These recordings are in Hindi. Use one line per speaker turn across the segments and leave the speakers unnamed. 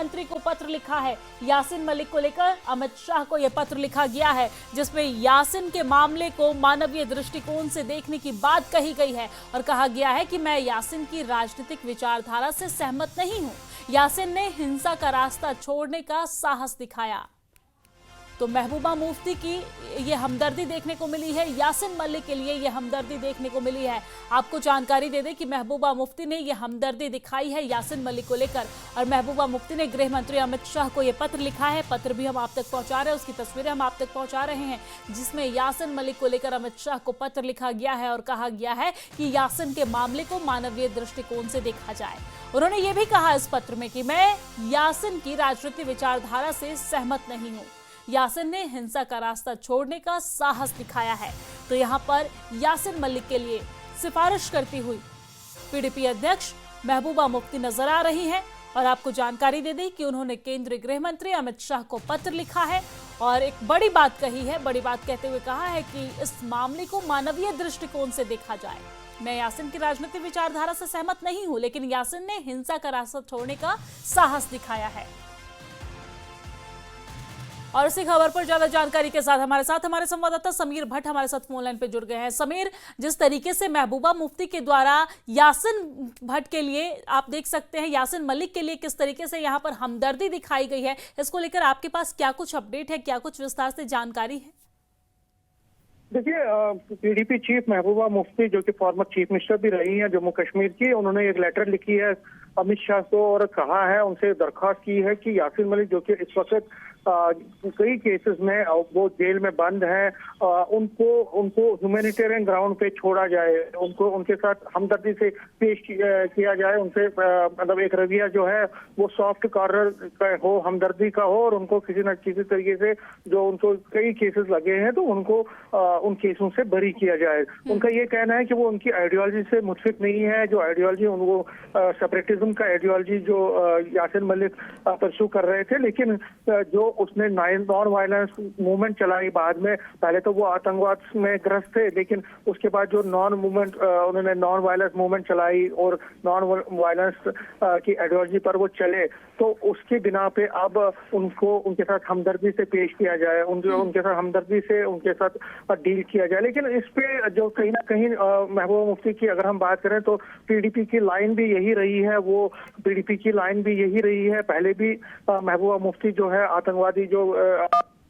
मंत्री को पत्र लिखा है। यासीन मलिक को लेकर अमित शाह को यह पत्र लिखा गया है, जिसमें यासीन के मामले को मानवीय दृष्टिकोण से देखने की बात कही गई है और कहा गया है कि मैं यासीन की राजनीतिक विचारधारा से सहमत नहीं हूं। यासीन ने हिंसा का रास्ता छोड़ने का साहस दिखाया। तो महबूबा मुफ्ती की ये हमदर्दी देखने को मिली है, यासीन मलिक के लिए ये हमदर्दी देखने को मिली है। आपको जानकारी दे दें कि महबूबा मुफ्ती ने ये हमदर्दी दिखाई है यासीन मलिक को लेकर, और महबूबा मुफ्ती ने गृह मंत्री अमित शाह को ये पत्र लिखा है। पत्र भी हम आप तक पहुंचा रहे हैं, उसकी तस्वीरें हम आप तक पहुंचा रहे हैं, जिसमें यासीन मलिक को लेकर अमित शाह को पत्र लिखा गया है और कहा गया है कि यासीन के मामले को मानवीय दृष्टिकोण से देखा जाए। उन्होंने ये भी कहा इस पत्र में कि मैं यासीन की राजनीतिक विचारधारा से सहमत नहीं हूं। यासीन ने हिंसा का रास्ता छोड़ने का साहस दिखाया है। तो यहां पर यासीन मलिक के लिए सिफारिश करती हुई पीडीपी अध्यक्ष महबूबा मुफ्ती नजर आ रही हैं, और आपको जानकारी दे दी कि उन्होंने केंद्रीय गृह मंत्री अमित शाह को पत्र लिखा है और एक बड़ी बात कही है। बड़ी बात कहते हुए कहा है कि इस मामले को मानवीय दृष्टिकोण से देखा जाए। मैं यासीन की राजनीतिक विचारधारा से सहमत नहीं हूं, लेकिन यासीन ने हिंसा का रास्ता छोड़ने का साहस दिखाया है। और इसी खबर पर ज्यादा जानकारी के साथ हमारे संवाददाता समीर भट्ट हमारे साथ फोन लाइन पे जुड़ गए हैं। समीर, जिस तरीके से महबूबा मुफ्ती के द्वारा यासीन भट्ट के लिए, आप देख सकते हैं यासीन मलिक के लिए किस तरीके से यहाँ पर हमदर्दी दिखाई गई है, इसको लेकर आपके पास क्या कुछ अपडेट है, क्या कुछ विस्तार से जानकारी है?
देखिए, पीडीपी चीफ महबूबा मुफ्ती, जो कि फॉर्मर चीफ मिनिस्टर भी रही हैं जम्मू कश्मीर की, उन्होंने एक लेटर लिखी है अमित शाह को और कहा है, उनसे दरख्वास्त की है कि यासीन मलिक, जो कि इस वक्त कई केसेस में वो जेल में बंद हैं, उनको ह्यूमैनिटेरियन ग्राउंड पे छोड़ा जाए, उनको उनके साथ हमदर्दी से पेश किया जाए, उनसे मतलब एक रवैया जो है वो सॉफ्ट कॉर्नर का हो, हमदर्दी का हो, और उनको किसी न किसी तरीके से जो उनको कई केसेस लगे हैं तो उनको उन केसों से बरी किया जाए। उनका ये कहना है कि वो उनकी आइडियोलॉजी से मुतफिक नहीं है, जो आइडियोलॉजी उनको सेपरेटिज्म का आइडियोलॉजी जो यासीन मलिक परस्यू कर रहे थे, लेकिन जो उसने नॉन वायलेंस मूवमेंट चलाई बाद में, पहले तो वो आतंकवाद में ग्रस्त थे, लेकिन उसके बाद जो उन्होंने नॉन वायलेंस मूवमेंट चलाई और नॉन वायलेंस की आइडियोलॉजी पर वो चले, तो उसकी बिना पे अब उनको उनके साथ हमदर्दी से पेश किया जाए, उनके साथ हमदर्दी से उनके साथ डील किया जाए। लेकिन इस पे जो कहीं ना कहीं महबूबा मुफ्ती की अगर हम बात करें तो पीडीपी की लाइन भी यही रही है, पीडीपी की लाइन भी यही रही है। पहले भी महबूबा मुफ्ती जो है आतंकवादी जो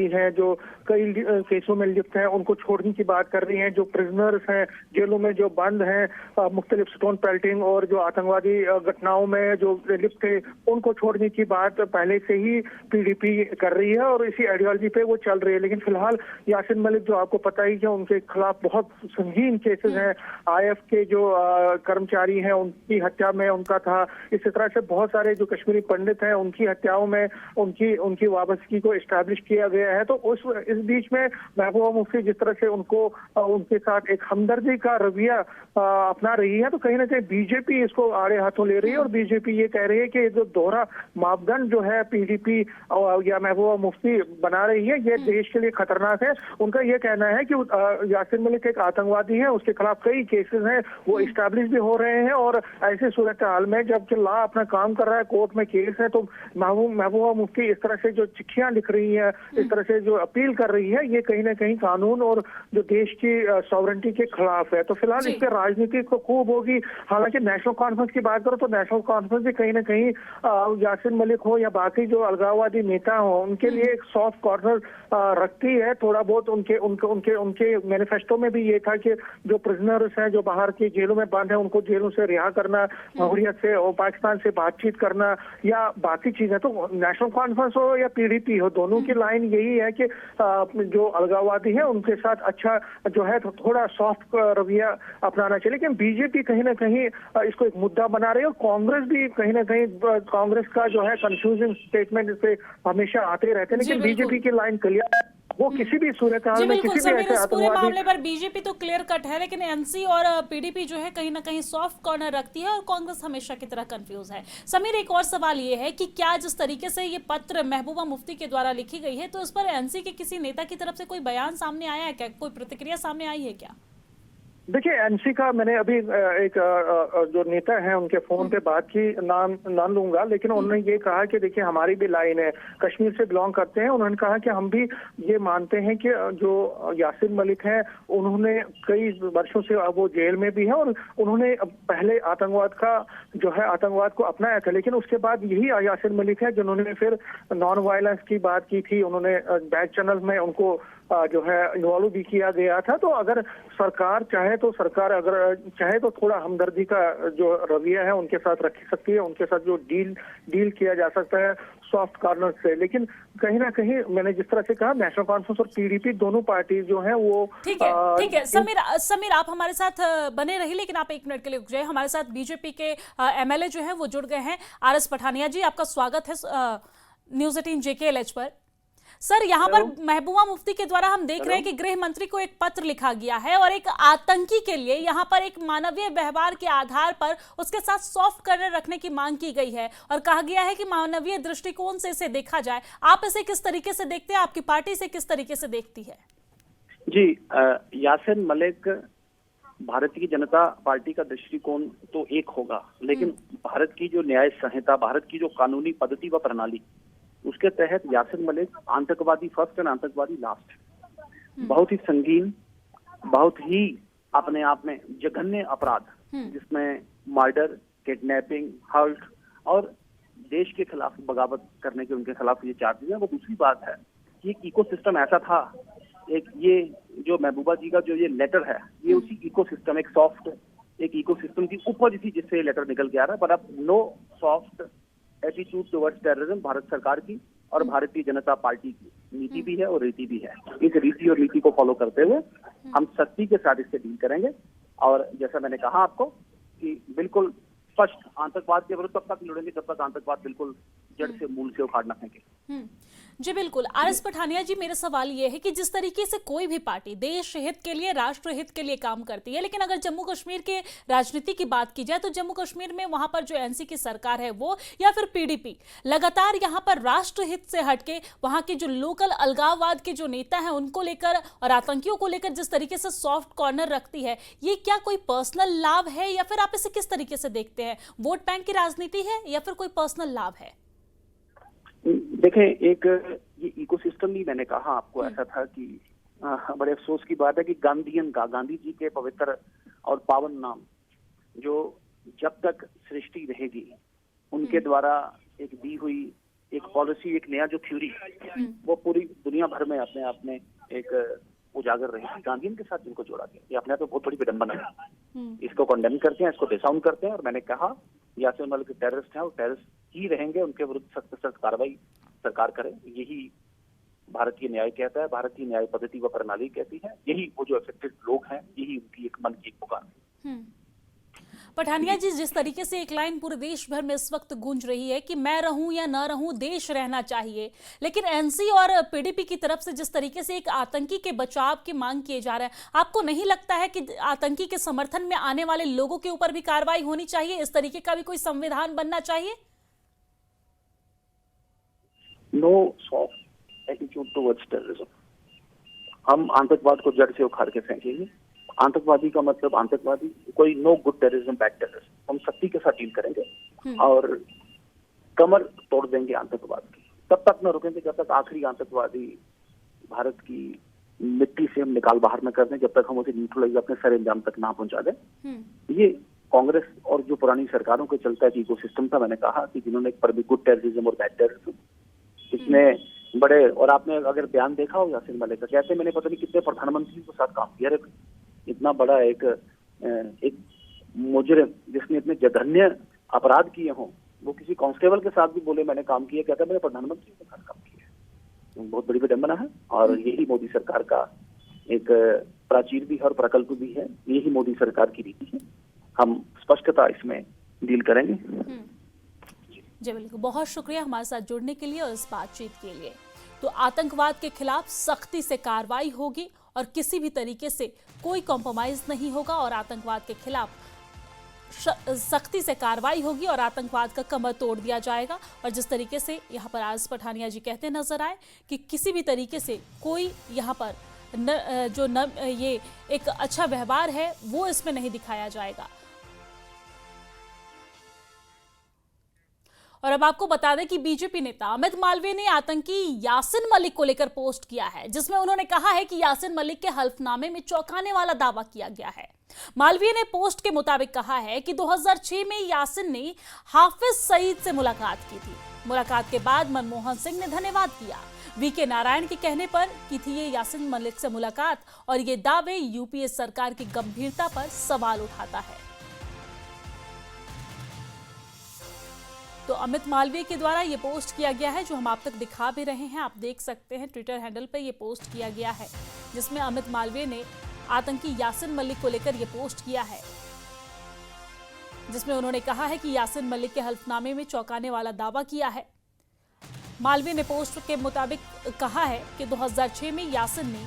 हैं, जो कई केसों में लिप्त हैं, उनको छोड़ने की बात कर रही हैं। जो प्रिजनर्स हैं, जेलों में जो बंद हैं, मुख्तलिफ स्टोन पेल्टिंग और जो आतंकवादी घटनाओं में जो लिप्त थे, उनको छोड़ने की बात पहले से ही पीडीपी कर रही है और इसी आइडियोलॉजी पे वो चल रही है। लेकिन फिलहाल यासीन मलिक, जो आपको पता ही है, उनके खिलाफ बहुत संगीन केसेस हैं। आईएफ के जो कर्मचारी हैं, उनकी हत्या में उनका था। इसी तरह से बहुत सारे जो कश्मीरी पंडित हैं, उनकी हत्याओं में उनकी वापसी को एस्टैब्लिश किया गया है। तो इस बीच में महबूबा मुफ्ती जिस तरह से उनके साथ एक हमदर्दी का रवैया अपना रही है, तो कहीं ना कहीं बीजेपी इसको आड़े हाथों ले रही है और बीजेपी ये कह रही है कि जो दोहरा मापदंड जो है पीडीपी या महबूबा मुफ्ती बना रही है, ये देश के लिए खतरनाक है। उनका ये कहना है कि यासीन मलिक एक आतंकवादी है, उसके खिलाफ कई केसेस हैं, वो इस्टेब्लिश भी हो रहे हैं, और ऐसे सूरत हाल में जबकि लॉ अपना काम कर रहा है, कोर्ट में केस है, तो महबूबा मुफ्ती इस तरह से जो चिट्ठियां लिख रही है, इस तरह से जो अपील कर रही है, ये कहीं ना कहीं कानून और जो देश की सॉवरेंटी के खिलाफ है। तो फिलहाल इस पर राजनीति को खूब होगी। हालांकि नेशनल कॉन्फ्रेंस की बात करो तो नेशनल कॉन्फ्रेंस भी कहीं ना कहीं यासीन मलिक हो या बाकी जो अलगाववादी नेता हो, उनके लिए एक सॉफ्ट कॉर्नर रखती है। थोड़ा बहुत उनके मैनिफेस्टो में भी ये था कि जो प्रिजनर्स हैं, जो बाहर की जेलों में बंद है, उनको जेलों से रिहा करना, हुर्रियत से और पाकिस्तान से बातचीत करना या बाकी चीजें। तो नेशनल कॉन्फ्रेंस हो या पीडीपी हो, दोनों की लाइन यही है कि जो अलगाववादी है उनके साथ अच्छा जो है तो थोड़ा सॉफ्ट रवैया अपनाना चाहिए। लेकिन बीजेपी कहीं ना कहीं इसको एक मुद्दा बना रही है और कांग्रेस भी कहीं ना कहीं, कांग्रेस का जो है कंफ्यूजिंग स्टेटमेंट इस पे हमेशा आते रहते हैं। लेकिन बीजेपी की लाइन क्लियर, वो किसी भी सूरत हाल में किसी भी ऐसे
पूरे मामले पर बीजेपी तो क्लियर कट है, लेकिन एनसी और पीडीपी जो है कहीं ना कहीं सॉफ्ट कॉर्नर रखती है और कांग्रेस हमेशा की तरह कंफ्यूज है। समीर, एक और सवाल ये है कि क्या जिस तरीके से ये पत्र महबूबा मुफ्ती के द्वारा लिखी गई है, तो इस पर एनसी के किसी नेता की तरफ से कोई बयान सामने आया है क्या, कोई प्रतिक्रिया सामने आई है क्या?
देखिए, एनसी का मैंने अभी एक जो नेता है उनके फोन पे बात की, नाम लूंगा, लेकिन उन्होंने ये कहा कि देखिए हमारी भी लाइन है, कश्मीर से बिलोंग करते हैं। उन्होंने कहा कि हम भी ये मानते हैं कि जो यासिन मलिक हैं उन्होंने कई वर्षों से वो जेल में भी है और उन्होंने पहले आतंकवाद का जो है आतंकवाद को अपनाया था, लेकिन उसके बाद यही यासिन मलिक है जिन्होंने फिर नॉन वायलेंस की बात की थी। उन्होंने बैक चैनल में उनको जो है इन्वॉल्व भी किया गया था। तो अगर सरकार चाहे तो थोड़ा हमदर्दी का जो रवैया है उनके साथ रख सकती है, उनके साथ जो डील किया जा सकता है सॉफ्ट कॉर्नर से। लेकिन कहीं ना कहीं मैंने जिस तरह से कहा, नेशनल कॉन्फ्रेंस और पीडीपी दोनों पार्टी जो है वो
ठीक है। समीर आप हमारे साथ बने रहिए, लेकिन आप 1 मिनट के लिए रुक जाइए। हमारे साथ बीजेपी के एमएलए जो है वो जुड़ गए हैं। आरएस पठानिया जी, आपका स्वागत है न्यूज़ 18 JKLH पर। सर, यहाँ पर महबूबा मुफ्ती के द्वारा हम देख रहे हैं कि गृह मंत्री को एक पत्र लिखा गया है और एक आतंकी के लिए यहाँ पर एक मानवीय व्यवहार के आधार पर उसके साथ सॉफ्ट कॉर्नर रखने की मांग की गई है और कहा गया है कि मानवीय दृष्टिकोण से इसे देखा जाए। आप इसे किस तरीके से देखते हैं? आपकी पार्टी इसे किस तरीके से देखती है?
जी, यासिन मलिक, भारतीय जनता पार्टी का दृष्टिकोण तो एक होगा, लेकिन भारत की जो न्याय संहिता, भारत की जो कानूनी पद्धति व प्रणाली, उसके तहत यासिन मलिक आतंकवादी फर्स्ट और आतंकवादी लास्ट, बहुत ही संगीन, बहुत ही अपने आप में जघन्य अपराध, जिसमें मर्डर, किडनैपिंग, हर्ट और देश के खिलाफ बगावत करने के उनके खिलाफ ये चार्जेस है। वो दूसरी बात है कि एक इकोसिस्टम ऐसा था, एक ये जो महबूबा जी का जो ये लेटर है, ये उसी इकोसिस्टम, एक सॉफ्ट एक इकोसिस्टम की उपज थी जिससे ये लेटर निकल के आ रहा है। पर अब no soft attitude towards terrorism Bharat सरकार की और भारतीय जनता पार्टी की नीति भी है और रीति भी है। इस रीति और नीति को फॉलो करते हुए हम सख्ती के साथ इससे डील करेंगे। और जैसा मैंने कहा आपको कि बिल्कुल स्पष्ट आतंकवाद के विरुद्ध तब तक लड़ेंगे जब तक आतंकवाद बिल्कुल जड़ से मूल से उखाड़ न फेंके।
जी बिल्कुल। आरएस पठानिया जी, मेरा सवाल ये है कि जिस तरीके से कोई भी पार्टी देश हित के लिए, राष्ट्र हित के लिए काम करती है, लेकिन अगर जम्मू कश्मीर के राजनीति की बात की जाए तो जम्मू कश्मीर में वहां पर जो एनसी की सरकार है वो या फिर पीडीपी लगातार यहां पर राष्ट्र हित से हटके वहां के जो लोकल अलगाववाद के जो नेता हैं उनको लेकर और आतंकियों को लेकर जिस तरीके से सॉफ्ट कॉर्नर रखती है, ये क्या कोई पर्सनल लाभ है या फिर आप इसे किस तरीके से देखते हैं? वोट बैंक की राजनीति है या फिर कोई पर्सनल लाभ है?
देखें, एक ये इकोसिस्टम भी मैंने कहा आपको ऐसा था कि बड़े अफसोस की बात है कि गांधी जी के पवित्र और पावन नाम जो जब तक सृष्टि रहेगी उनके द्वारा एक दी हुई एक पॉलिसी, एक नया जो थ्योरी, वो पूरी दुनिया भर में अपने आप में एक उजागर रही। गांधी के साथ जिनको जोड़ा गया, ये अपने आप में बहुत बड़ी विडंबना है। इसको कंडेम करते हैं, इसको डिसाउंड करते हैं। और मैंने कहा यासिन मलिक टेररिस्ट हैं और टेररिस्ट ही रहेंगे, उनके विरुद्ध सख्त सख्त कार्रवाई सरकार करे। यही भारतीय न्याय कहता है, भारतीय न्याय पद्धति व प्रणाली कहती है। यही वो जो अफेक्टेड लोग हैं, यही उनकी एक मन की पुकार है।
पठानिया जी, जिस तरीके से एक लाइन पूरे देश भर में इस वक्त गूंज रही है कि मैं रहूं या ना रहूं, देश रहना चाहिए, लेकिन एनसी और पीडीपी की तरफ से जिस तरीके से एक आतंकी के बचाव की मांग किए जा रहे हैं, आपको नहीं लगता है कि आतंकी के समर्थन में आने वाले लोगों के ऊपर भी कार्रवाई होनी चाहिए? इस तरीके का भी कोई संविधान बनना चाहिए?
No soft attitude towards terrorism. हम आतंकवाद को जड़ से उखाड़ के फेंकेंगे। आतंकवादी का मतलब आतंकवादी, कोई no good terrorism, bad terrorism. हम सख्ती के साथ डील करेंगे और कमर तोड़ देंगे आतंकवाद की। तब तक न रुकेंगे जब तक आखिरी आतंकवादी भारत की मिट्टी से हम निकाल बाहर न कर दें, जब तक हम उसे न्यूट्रलाइज अपने सर अंजाम तक ना पहुंचा दें। ये कांग्रेस और जो पुरानी सरकारों के चलता है इकोसिस्टम था। मैंने कहा कि जिन्होंने एक पर भी गुड टेररिज्म और बैड टेररिज्म, इसमें बड़े, और आपने अगर बयान देखा हो यासिन मलिक का, कहते मैंने पता नहीं कितने प्रधानमंत्री के साथ काम किया। इतना बड़ा एक मुजरिम जिसने इतने जघन्य अपराध किए हों, वो किसी कांस्टेबल के साथ भी बोले मैंने काम किया, कहता मैंने प्रधानमंत्री के साथ काम किया। बहुत बड़ी विडंबना है और यही मोदी सरकार का एक प्राचीर भी है और प्रकल्प भी है। यही मोदी सरकार की रीति है। हम स्पष्टता इसमें डील करेंगे।
जी बिल्कुल, बहुत शुक्रिया हमारे साथ जुड़ने के लिए और इस बातचीत के लिए। तो आतंकवाद के खिलाफ सख्ती से कार्रवाई होगी और किसी भी तरीके से कोई कॉम्प्रोमाइज नहीं होगा और आतंकवाद के खिलाफ सख्ती से कार्रवाई होगी और आतंकवाद का कमर तोड़ दिया जाएगा। और जिस तरीके से यहाँ पर आरएस पठानिया जी कहते नजर आए कि किसी भी तरीके से कोई यहाँ पर ये एक अच्छा व्यवहार है वो इसमें नहीं दिखाया जाएगा। और अब आपको बता दें कि बीजेपी नेता अमित मालवीय ने आतंकी यासिन मलिक को लेकर पोस्ट किया है, जिसमें उन्होंने कहा है कि यासिन मलिक के हल्फनामे में चौंकाने वाला दावा किया गया है। मालवीय ने पोस्ट के मुताबिक कहा है कि 2006 में यासिन ने हाफिज सईद से मुलाकात की थी। मुलाकात के बाद मनमोहन सिंह ने धन्यवाद किया। वीके नारायण के कहने पर की थी ये यासिन मलिक से मुलाकात, और ये दावे यूपीए सरकार की गंभीरता पर सवाल उठाता है। तो अमित मालवीय के द्वारा ये पोस्ट किया गया है, जो हम आप तक दिखा भी रहे हैं। आप देख सकते हैं ट्विटर हैंडल पर ये पोस्ट किया गया है, जिसमें अमित मालवीय ने आतंकी यासिन मलिक को लेकर ये पोस्ट किया है, जिसमें उन्होंने कहा है कि यासिन मलिक के हल्फनामे में चौंकाने वाला दावा किया है। मालवीय ने पोस्ट के मुताबिक कहा है कि 2006 में यासिन ने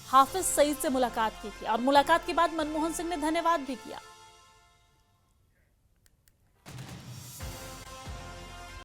हाफिज सईद से मुलाकात की थी और मुलाकात के बाद मनमोहन सिंह ने धन्यवाद भी किया।